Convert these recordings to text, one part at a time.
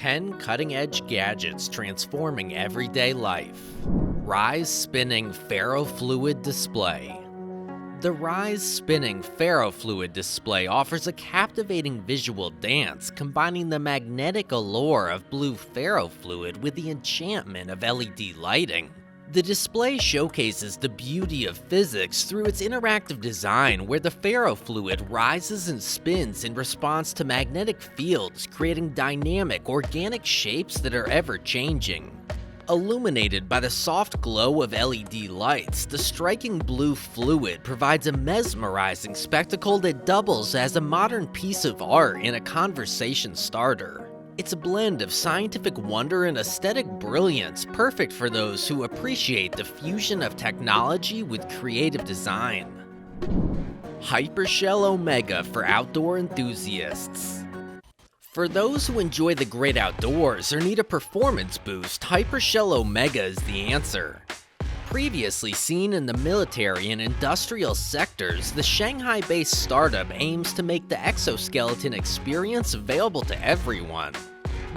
10 cutting-edge gadgets transforming everyday life. Rise Spinning Ferrofluid Display. The Rise Spinning Ferrofluid Display offers a captivating visual dance, combining the magnetic allure of blue ferrofluid with the enchantment of LED lighting. The display showcases the beauty of physics through its interactive design, where the ferrofluid rises and spins in response to magnetic fields, creating dynamic, organic shapes that are ever-changing. Illuminated by the soft glow of LED lights, the striking blue fluid provides a mesmerizing spectacle that doubles as a modern piece of art and a conversation starter. It's a blend of scientific wonder and aesthetic brilliance, perfect for those who appreciate the fusion of technology with creative design. Hypershell Omega for outdoor enthusiasts. For those who enjoy the great outdoors or need a performance boost, Hypershell Omega is the answer. Previously seen in the military and industrial sectors, the Shanghai-based startup aims to make the exoskeleton experience available to everyone.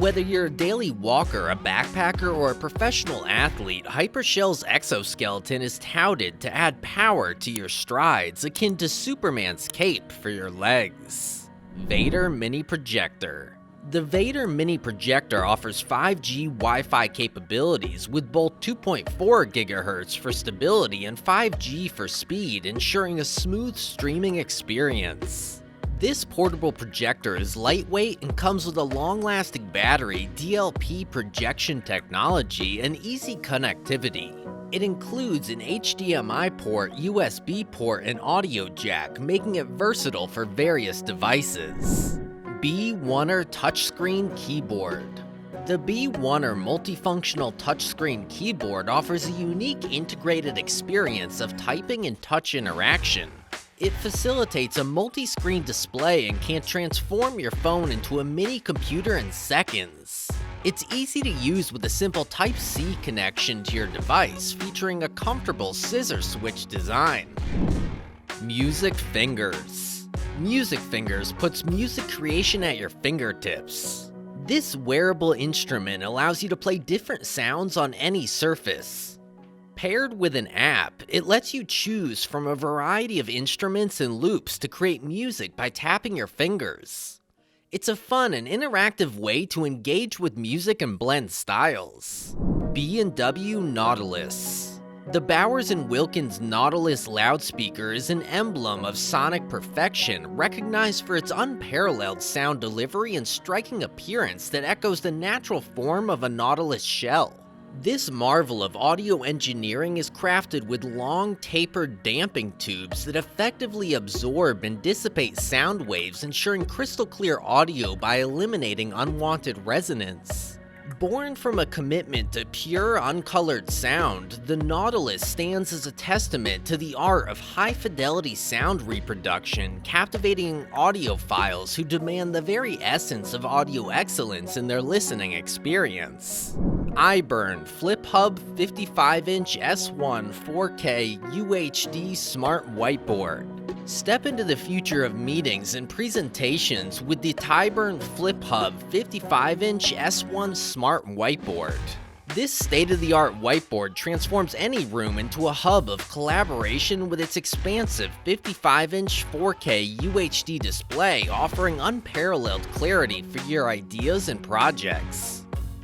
Whether you're a daily walker, a backpacker, or a professional athlete, Hypershell's exoskeleton is touted to add power to your strides, akin to Superman's cape for your legs. Vader Mini Projector. The Vader Mini Projector offers 5G Wi-Fi capabilities with both 2.4 GHz for stability and 5G for speed, ensuring a smooth streaming experience. This portable projector is lightweight and comes with a long-lasting battery, DLP projection technology, and easy connectivity. It includes an HDMI port, USB port, and audio jack, making it versatile for various devices. B1er Touchscreen Keyboard. The B1er multifunctional touchscreen keyboard offers a unique integrated experience of typing and touch interaction. It facilitates a multi-screen display and can transform your phone into a mini computer in seconds. It's easy to use with a simple Type-C connection to your device, featuring a comfortable scissor switch design. Music Fingers. Music Fingers puts music creation at your fingertips. This wearable instrument allows you to play different sounds on any surface. Paired with an app, it lets you choose from a variety of instruments and loops to create music by tapping your fingers. It's a fun and interactive way to engage with music and blend styles. B&W Nautilus. The Bowers & Wilkins Nautilus loudspeaker is an emblem of sonic perfection, recognized for its unparalleled sound delivery and striking appearance that echoes the natural form of a nautilus shell. This marvel of audio engineering is crafted with long, tapered damping tubes that effectively absorb and dissipate sound waves, ensuring crystal clear audio by eliminating unwanted resonance. Born from a commitment to pure, uncolored sound, the Nautilus stands as a testament to the art of high-fidelity sound reproduction, captivating audiophiles who demand the very essence of audio excellence in their listening experience. iBurn Flip Hub 55-inch S1 4K UHD Smart Whiteboard. Step into the future of meetings and presentations with the iBurn Flip Hub 55-inch S1 Smart Whiteboard. This state-of-the-art whiteboard transforms any room into a hub of collaboration with its expansive 55-inch 4K UHD display, offering unparalleled clarity for your ideas and projects.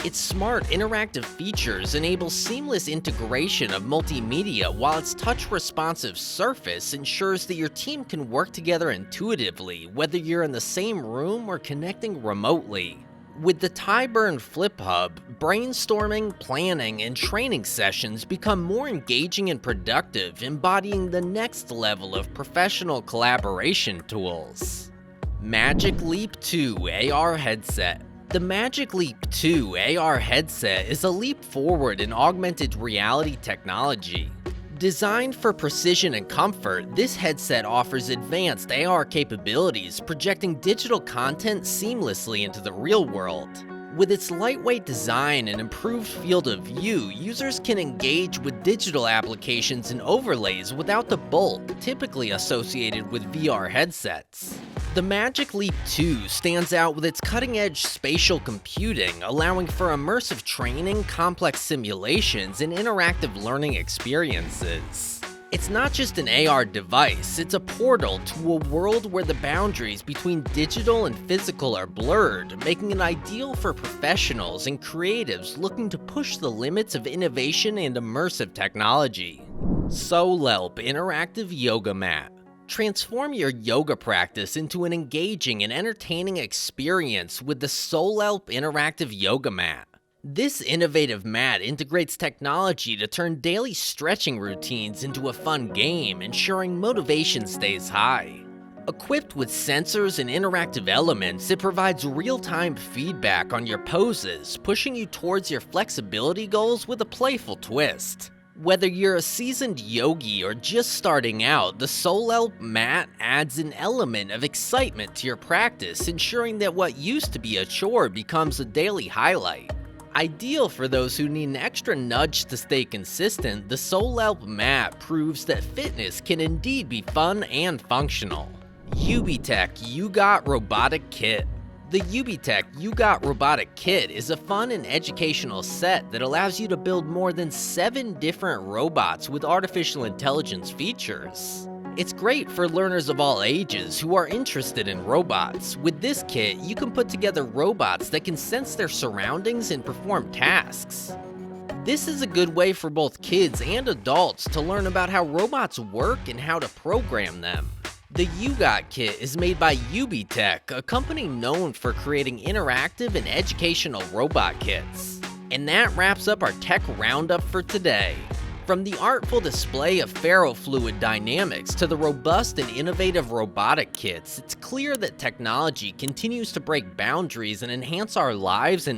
Its smart, interactive features enable seamless integration of multimedia, while its touch-responsive surface ensures that your team can work together intuitively, whether you're in the same room or connecting remotely. With the iBurn Flip Hub, brainstorming, planning, and training sessions become more engaging and productive, embodying the next level of professional collaboration tools. Magic Leap 2 AR Headset. The Magic Leap 2 AR headset is a leap forward in augmented reality technology. Designed for precision and comfort, this headset offers advanced AR capabilities, projecting digital content seamlessly into the real world. With its lightweight design and improved field of view, users can engage with digital applications and overlays without the bulk typically associated with VR headsets. The Magic Leap 2 stands out with its cutting-edge spatial computing, allowing for immersive training, complex simulations, and interactive learning experiences. It's not just an AR device, it's a portal to a world where the boundaries between digital and physical are blurred, making it ideal for professionals and creatives looking to push the limits of innovation and immersive technology. Solelp Interactive Yoga Mat. Transform your yoga practice into an engaging and entertaining experience with the Solelp Interactive Yoga Mat. This innovative mat integrates technology to turn daily stretching routines into a fun game, ensuring motivation stays high. Equipped with sensors and interactive elements, it provides real-time feedback on your poses, pushing you towards your flexibility goals with a playful twist. Whether you're a seasoned yogi or just starting out, the Solelp mat adds an element of excitement to your practice, ensuring that what used to be a chore becomes a daily highlight. Ideal for those who need an extra nudge to stay consistent, the Solelp mat proves that fitness can indeed be fun and functional. UbiTech U-Got Robotic Kit. The UbiTech U-Got Robotic Kit is a fun and educational set that allows you to build more than 7 different robots with artificial intelligence features. It's great for learners of all ages who are interested in robots. With this kit, you can put together robots that can sense their surroundings and perform tasks. This is a good way for both kids and adults to learn about how robots work and how to program them. The U-Got Kit is made by UbiTech, a company known for creating interactive and educational robot kits. And that wraps up our tech roundup for today. From the artful display of ferrofluid dynamics to the robust and innovative robotic kits, it's clear that technology continues to break boundaries and enhance our lives in